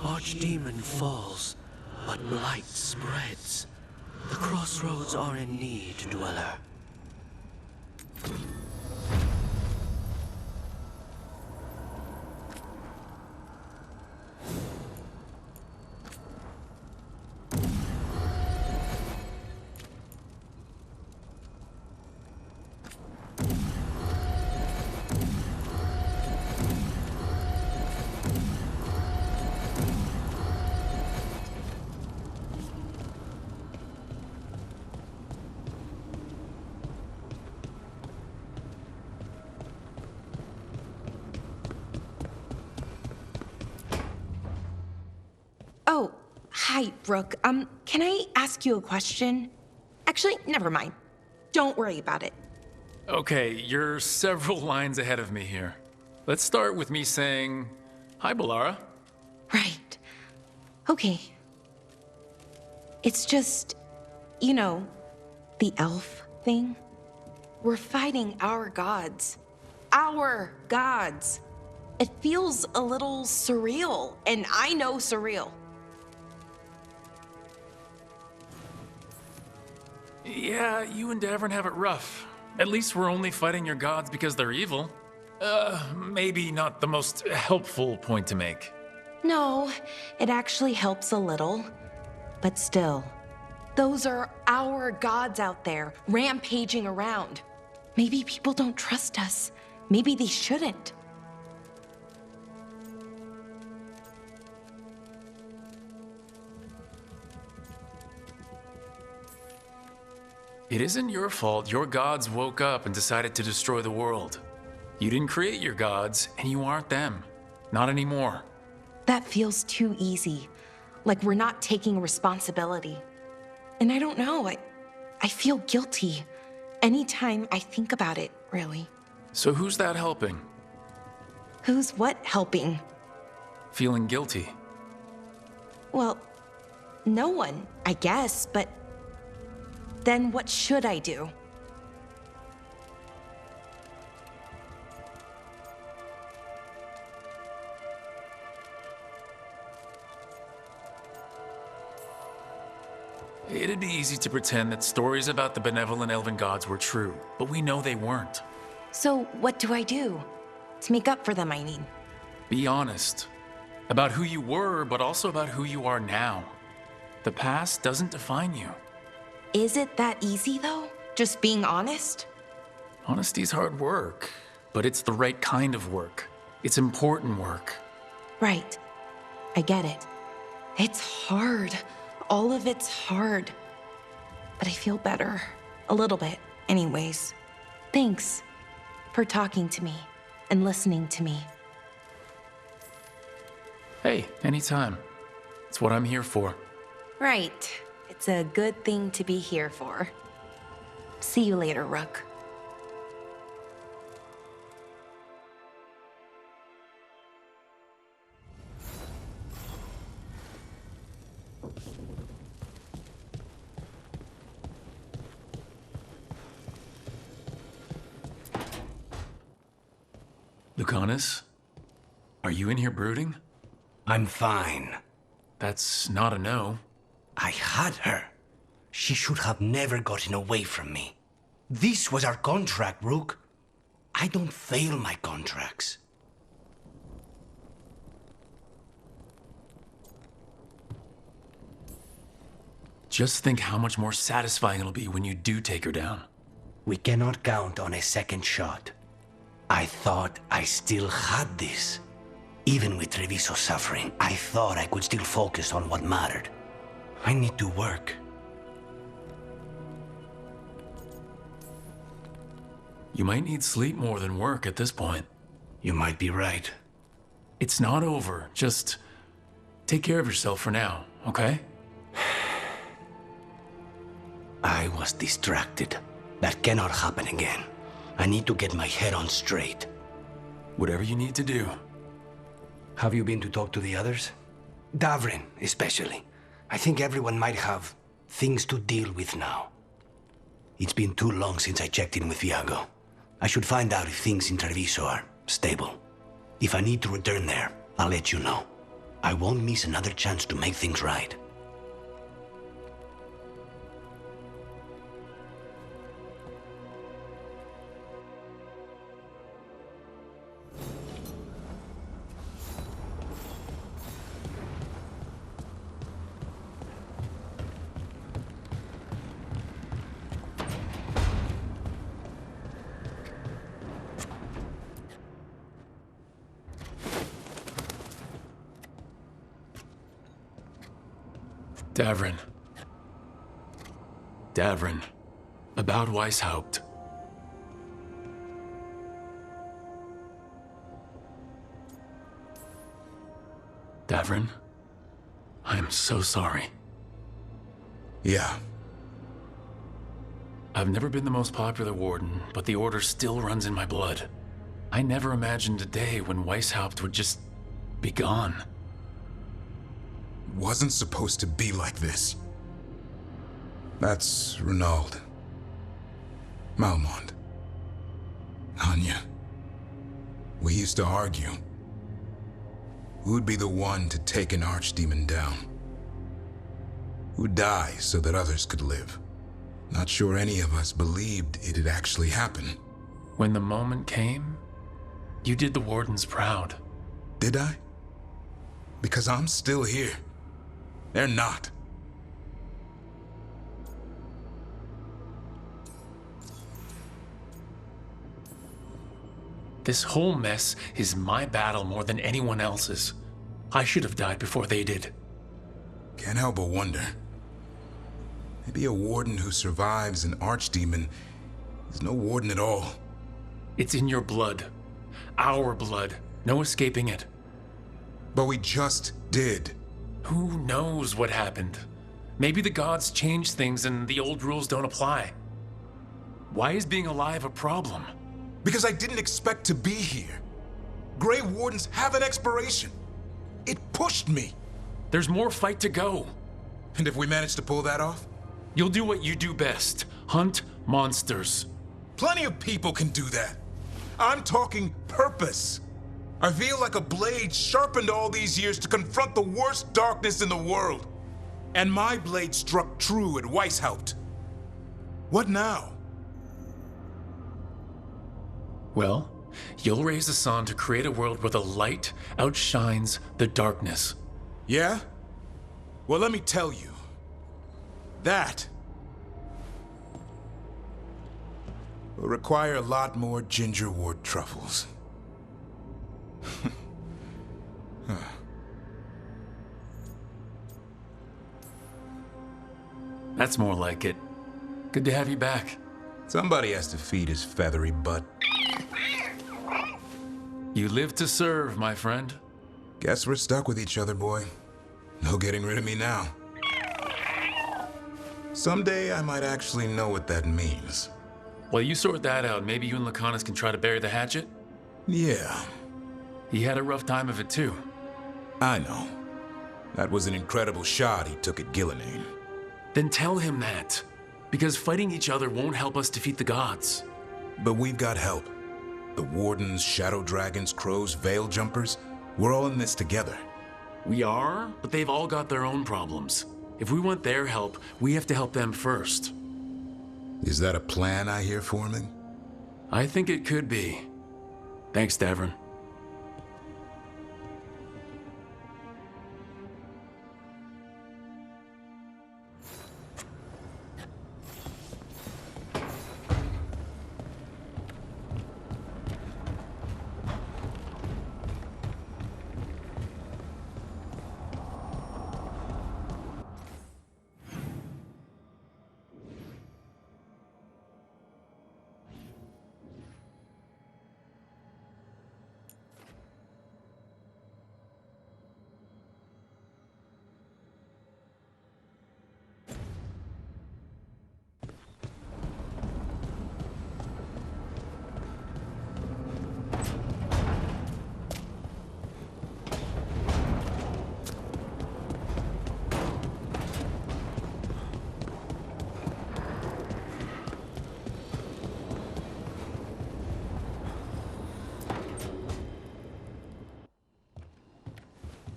Archdemon falls, but blight spreads. The crossroads are in need, Dweller. Oh, hi, Rook. Can I ask you a question? Actually, never mind. Don't worry about it. Okay, you're several lines ahead of me here. Let's start with me saying, hi, Balara. Right. Okay. It's just, you know, the elf thing. We're fighting our gods. Our gods. It feels a little surreal, and I know surreal. Yeah, you and Davern have it rough. At least we're only fighting your gods because they're evil. Maybe not the most helpful point to make. No, it actually helps a little. But still, those are our gods out there, rampaging around. Maybe people don't trust us. Maybe they shouldn't. It isn't your fault your gods woke up and decided to destroy the world. You didn't create your gods, and you aren't them. Not anymore. That feels too easy. Like we're not taking responsibility. And I don't know, I feel guilty anytime I think about it, really. So who's that helping? Who's what helping? Feeling guilty? Well, no one, I guess, but then what should I do? It'd be easy to pretend that stories about the benevolent elven gods were true, but we know they weren't. So what do I do? To make up for them, I mean. Be honest. About who you were, but also about who you are now. The past doesn't define you. Is it that easy, though? Just being honest? Honesty's hard work, but it's the right kind of work. It's important work. Right. I get it. It's hard. All of it's hard. But I feel better. A little bit, anyways. Thanks for talking to me and listening to me. Hey, anytime. It's what I'm here for. Right. It's a good thing to be here for. See you later, Rook. Lucanus? Are you in here brooding? I'm fine. That's not a no. I had her. She should have never gotten away from me. This was our contract, Rook. I don't fail my contracts. Just think how much more satisfying it'll be when you do take her down. We cannot count on a second shot. I thought I still had this. Even with Treviso suffering, I thought I could still focus on what mattered. I need to work. You might need sleep more than work at this point. You might be right. It's not over. Just take care of yourself for now, okay? I was distracted. That cannot happen again. I need to get my head on straight. Whatever you need to do. Have you been to talk to the others? Davrin, especially. I think everyone might have things to deal with now. It's been too long since I checked in with Viago. I should find out if things in Treviso are stable. If I need to return there, I'll let you know. I won't miss another chance to make things right. Davrin. About Weishaupt. Davrin, I am so sorry. Yeah. I've never been the most popular warden, but the Order still runs in my blood. I never imagined a day when Weishaupt would just be gone. Wasn't supposed to be like this. That's Renaud. Malmont. Anya. We used to argue. Who'd be the one to take an archdemon down? Who'd die so that others could live? Not sure any of us believed it'd actually happen. When the moment came, you did the Wardens proud. Did I? Because I'm still here. They're not. This whole mess is my battle more than anyone else's. I should have died before they did. Can't help but wonder. Maybe a warden who survives an archdemon is no warden at all. It's in your blood. Our blood. No escaping it. But we just did. Who knows what happened? Maybe the gods changed things and the old rules don't apply. Why is being alive a problem? Because I didn't expect to be here. Grey Wardens have an expiration. It pushed me. There's more fight to go. And if we manage to pull that off? You'll do what you do best. Hunt monsters. Plenty of people can do that. I'm talking purpose. I feel like a blade sharpened all these years to confront the worst darkness in the world. And my blade struck true at Weishaupt. What now? Well, you'll raise the sun to create a world where the light outshines the darkness. Yeah? Well, let me tell you. That will require a lot more gingerwort truffles. That's more like it. Good to have you back. Somebody has to feed his feathery butt. You live to serve, my friend. Guess we're stuck with each other, boy. No getting rid of me now. Someday I might actually know what that means. While you sort that out, maybe you and Lacanus can try to bury the hatchet? Yeah, He had a rough time of it too. I know. That was an incredible shot he took at Gillenane. Then tell him that. Because fighting each other won't help us defeat the gods. But we've got help. The Wardens, Shadow Dragons, Crows, Veil Jumpers, we're all in this together. We are, but they've all got their own problems. If we want their help, we have to help them first. Is that a plan I hear forming? I think it could be. Thanks, Davrin.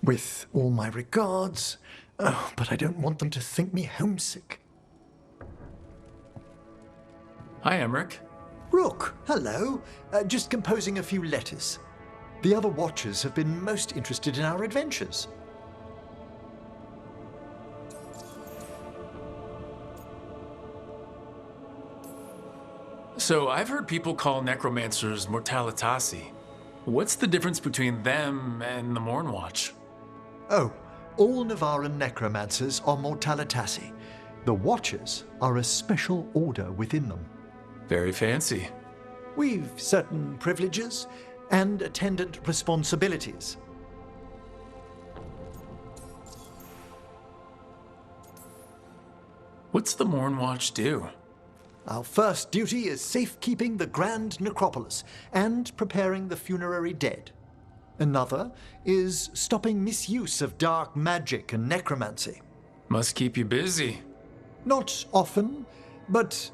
With all my regards. Oh, but I don't want them to think me homesick. Hi, Emmerich. Rook, hello. Just composing a few letters. The other Watchers have been most interested in our adventures. So, I've heard people call necromancers mortalitasi. What's the difference between them and the Mornwatch? Oh, all Navaran necromancers are mortalitasi. The Watchers are a special order within them. Very fancy. We've certain privileges and attendant responsibilities. What's the Mornwatch do? Our first duty is safekeeping the Grand Necropolis and preparing the funerary dead. Another is stopping misuse of dark magic and necromancy. Must keep you busy. Not often, but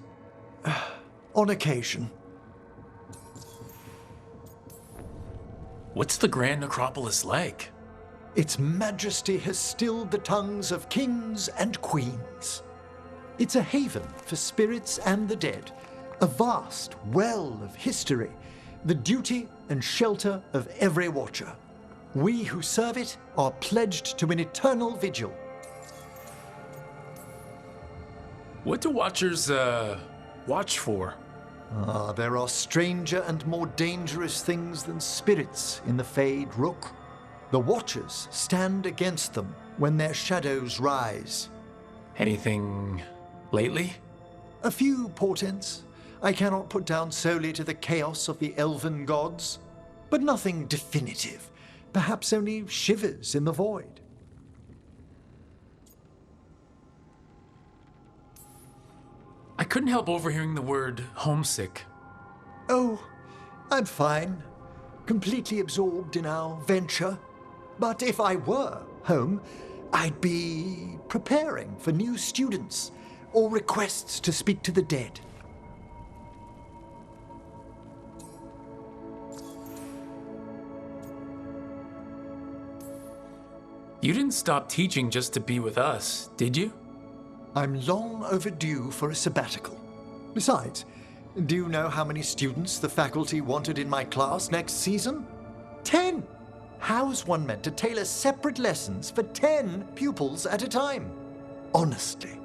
on occasion. What's the Grand Necropolis like? Its majesty has stilled the tongues of kings and queens. It's a haven for spirits and the dead, a vast well of history, the duty and shelter of every Watcher. We who serve it are pledged to an eternal vigil. What do Watchers, watch for? There are stranger and more dangerous things than spirits in the Fade, Rook. The Watchers stand against them when their shadows rise. Anything lately? A few portents I cannot put down solely to the chaos of the elven gods, but nothing definitive. Perhaps only shivers in the void. I couldn't help overhearing the word homesick. Oh, I'm fine. Completely absorbed in our venture. But if I were home, I'd be preparing for new students or requests to speak to the dead. You didn't stop teaching just to be with us, did you? I'm long overdue for a sabbatical. Besides, do you know how many students the faculty wanted in my class next season? 10! How's one meant to tailor separate lessons for 10 pupils at a time? Honestly.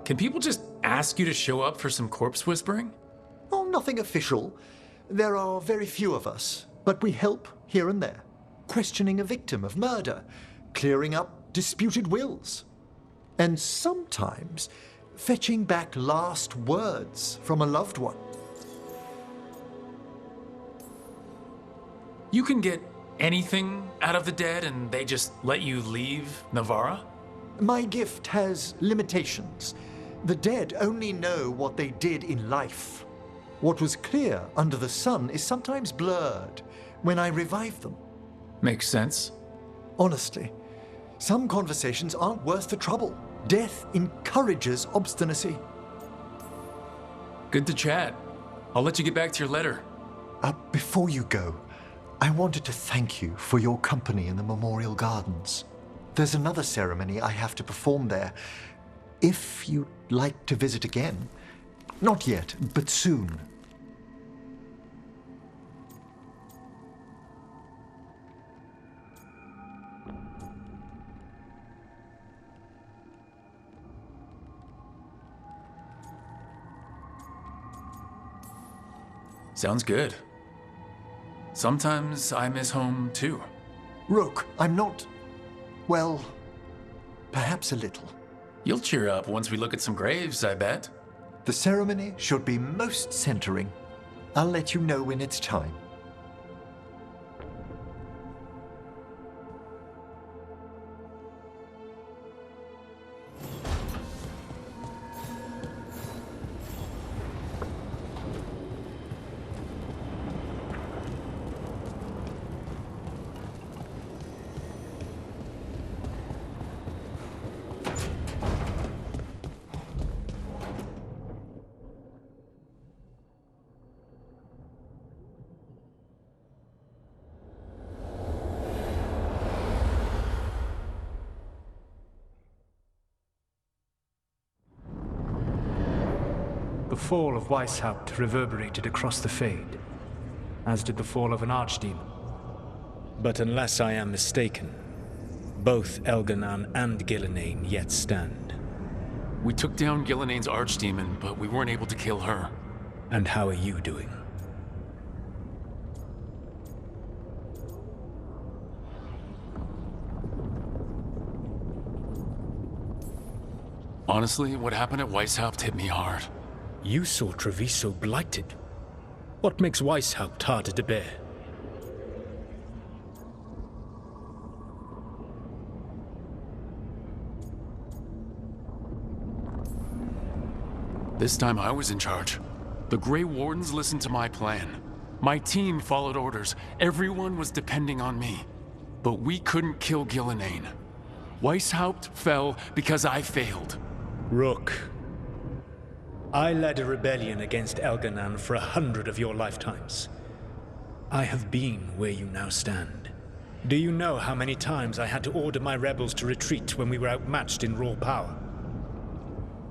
Can people just ask you to show up for some corpse whispering? Oh, nothing official. There are very few of us, but we help here and there. Questioning a victim of murder, clearing up disputed wills, and sometimes fetching back last words from a loved one. You can get anything out of the dead and they just let you leave Navara? My gift has limitations. The dead only know what they did in life. What was clear under the sun is sometimes blurred when I revive them. Makes sense. Honestly, some conversations aren't worth the trouble. Death encourages obstinacy. Good to chat. I'll let you get back to your letter. Before you go, I wanted to thank you for your company in the Memorial Gardens. There's another ceremony I have to perform there. If you'd like to visit again. Not yet, but soon. Sounds good. Sometimes I miss home too. Rook, I'm not... well, perhaps a little. You'll cheer up once we look at some graves, I bet. The ceremony should be most centering. I'll let you know when it's time. fall of Weishaupt reverberated across the Fade, as did the fall of an archdemon. But unless I am mistaken, both Elganan and Gillenane yet stand. We took down Gillenane's archdemon, but we weren't able to kill her. And how are you doing? Honestly, what happened at Weishaupt hit me hard. You saw Treviso blighted. What makes Weishaupt harder to bear? This time I was in charge. The Grey Wardens listened to my plan. My team followed orders. Everyone was depending on me. But we couldn't kill Gillenane. Weishaupt fell because I failed. Rook, I led a rebellion against Elganan for 100 of your lifetimes. I have been where you now stand. Do you know how many times I had to order my rebels to retreat when we were outmatched in raw power?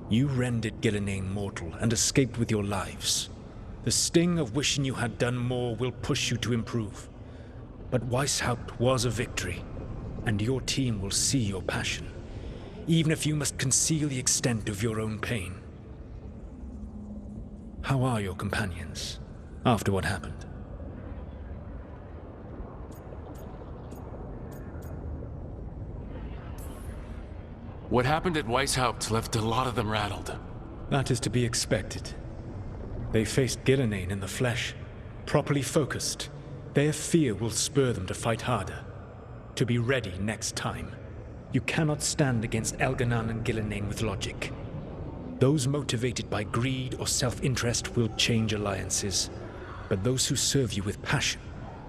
You rendered Gillenane mortal and escaped with your lives. The sting of wishing you had done more will push you to improve. But Weishaupt was a victory, and your team will see your passion, even if you must conceal the extent of your own pain. How are your companions after what happened? What happened at Weishaupt left a lot of them rattled. That is to be expected. They faced Gillenane in the flesh. Properly focused, their fear will spur them to fight harder. To be ready next time. You cannot stand against Elganan and Gillenane with logic. Those motivated by greed or self-interest will change alliances. But those who serve you with passion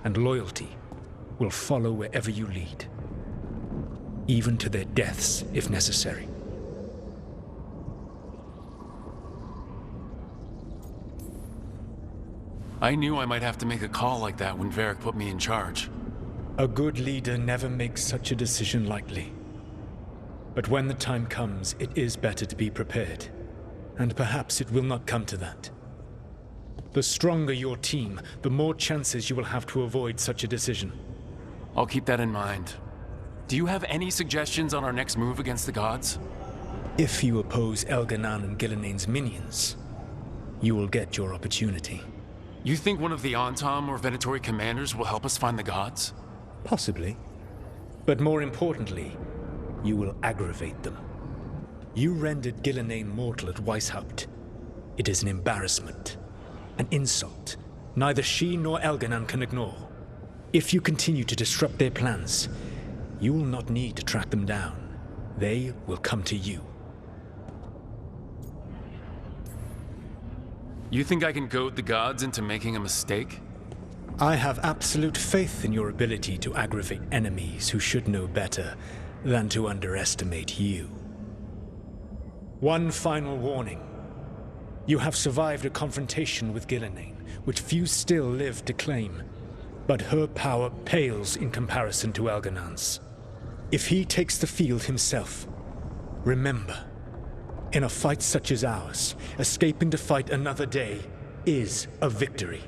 and loyalty will follow wherever you lead. Even to their deaths, if necessary. I knew I might have to make a call like that when Varric put me in charge. A good leader never makes such a decision lightly. But when the time comes, it is better to be prepared. And perhaps it will not come to that. The stronger your team, the more chances you will have to avoid such a decision. I'll keep that in mind. Do you have any suggestions on our next move against the gods? If you oppose Elganan and Gillenane's minions, you will get your opportunity. You think one of the Antam or Venatori commanders will help us find the gods? Possibly. But more importantly, you will aggravate them. You rendered Gillenane mortal at Weishaupt. It is an embarrassment, an insult, neither she nor Elganan can ignore. If you continue to disrupt their plans, you will not need to track them down. They will come to you. You think I can goad the gods into making a mistake? I have absolute faith in your ability to aggravate enemies who should know better than to underestimate you. One final warning. You have survived a confrontation with Gillenane, which few still live to claim. But her power pales in comparison to Elganan's. If he takes the field himself, remember, in a fight such as ours, escaping to fight another day is a victory.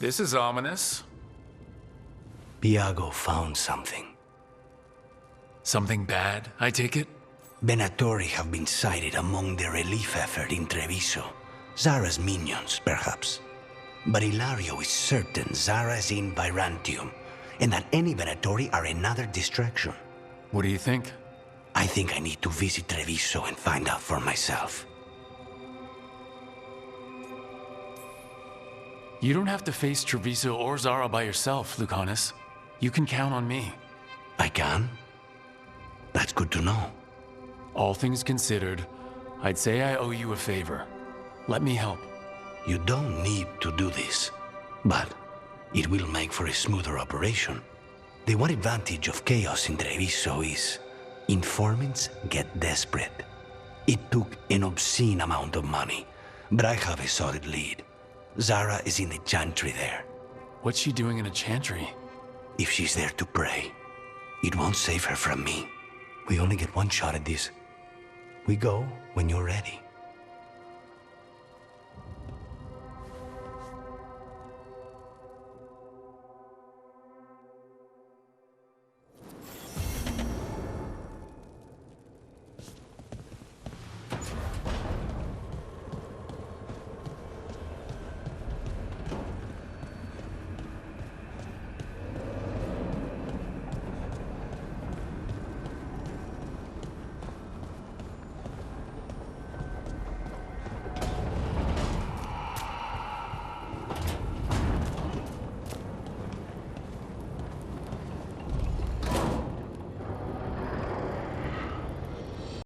This is ominous. Viago found something. Something bad, I take it? Venatori have been sighted among the relief effort in Treviso. Zara's minions, perhaps. But Ilario is certain Zara is in Byrantium, and that any Venatori are another distraction. What do you think? I think I need to visit Treviso and find out for myself. You don't have to face Treviso or Zara by yourself, Lucanus. You can count on me. I can? That's good to know. All things considered, I'd say I owe you a favor. Let me help. You don't need to do this, but it will make for a smoother operation. The one advantage of chaos in Treviso is informants get desperate. It took an obscene amount of money, but I have a solid lead. Zara is in the chantry there. What's she doing in a chantry? If she's there to pray, it won't save her from me. We only get one shot at this. We go when you're ready.